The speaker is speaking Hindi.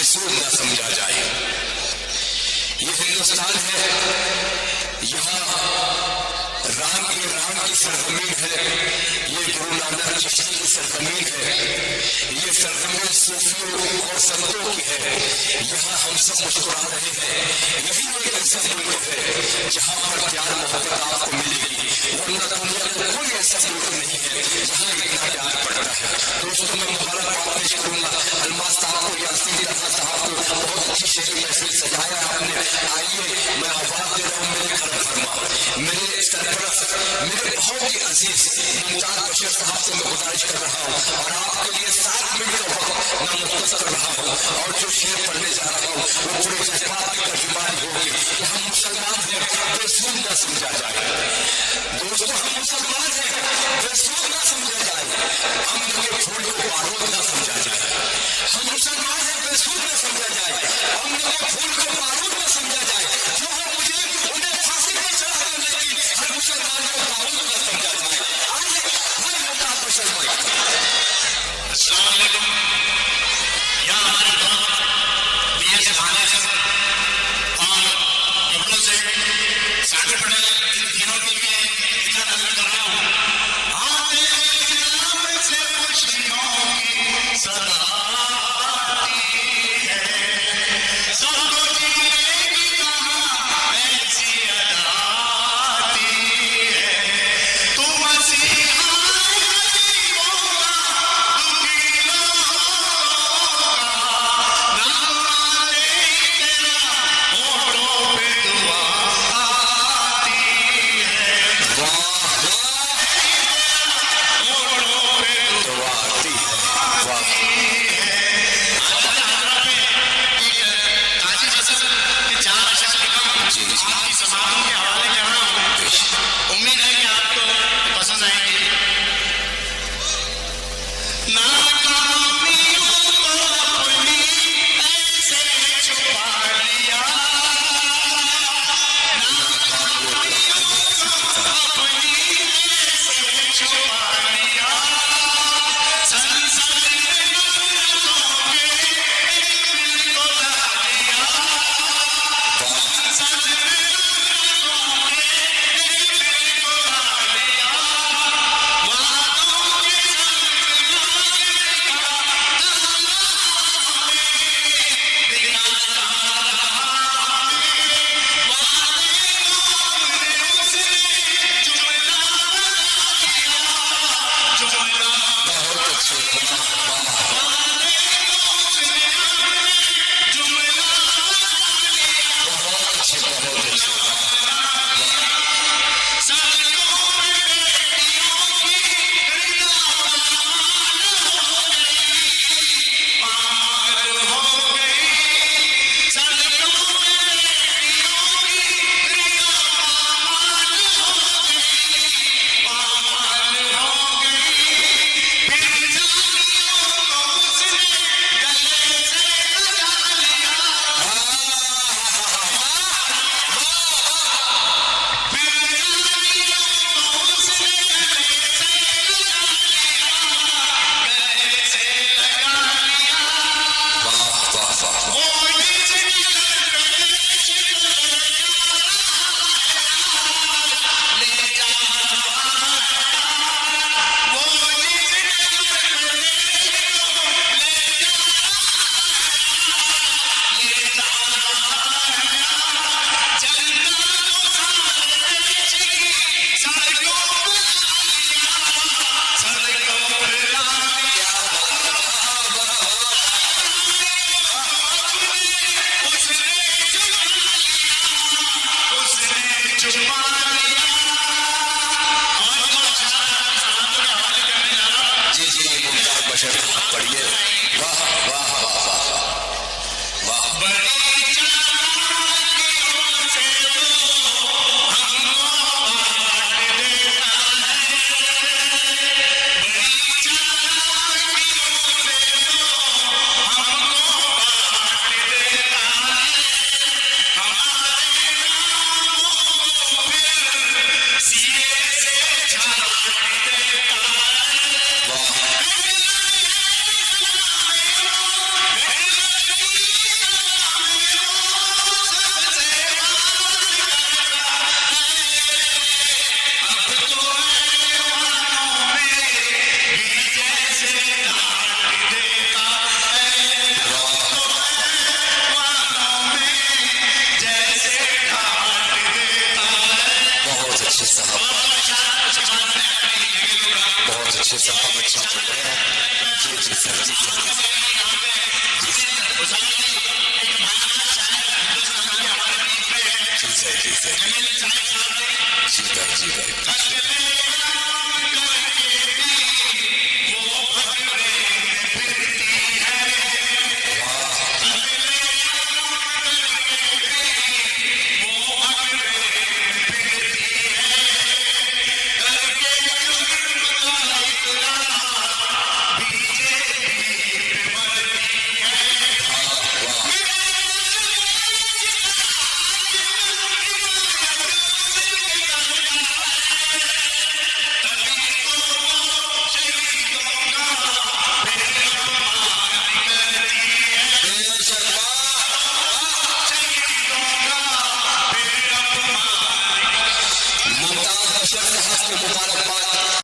बेसूद न समझा जाए। ये हिंदुस्तान है, यहाँ राम की सरजमीन है, ये गुरु नानक चिश्ती की सरजमीन है, ये सरजमीन सूफियों और संतों की है। यहाँ हम सब मुस्कुरा रहे हैं। यही एक ऐसा मुल्क है जहाँ पर प्यार मोहब्बत आपको मिलेगी, वरना दुनिया में कोई ऐसा मुल्क नहीं है जहाँ इतना प्यार पड़ता है। दोस्तों, मैं मुबारकबाद पेश करूंगा अलमास साहब को, यासीन तन्हा साहब को, बहुत अच्छी शक्ल महफिल सजाया आपने। आइए, मैं आवाज दे रहा हूँ मेरे घर फरमा, मेरे सरपरस्त, मेरे बहुत ही अजीज मुमताज बशीर साहब से मैं गुजारिश कर रहा हूँ और आपके लिए 7 मिनट का वक्त मैं मुख्तस कर रहा हूँ और जो शेर पढ़ने जा रहा हूँ वो पूरे जज्बात की तर्जुमानी होगी कि हम मुसलमान हैं, बेसूद न समझा जाए। दोस्तों, हम मुसलमान हैं, बेसूद न समझा जाए, अमन के फूल को बारूद न समझा जाए। हम मुसलमान हैं, बेसूद न समझा जाए, अमन के फूल को बारूद न समझा जाए। जो है मुझे उन्हें फांसी पर चढ़ा दो, लेकिन हर मुसलमान को बारूद न समझा जाए। आइए, भाई मुमताज बशीर भाई। अस्सलाम वालेकुम। यहाँ हमारे बीएस थाने से और बबलू से सागर पटेल सर जी सर जी मुमताज बशर साहब को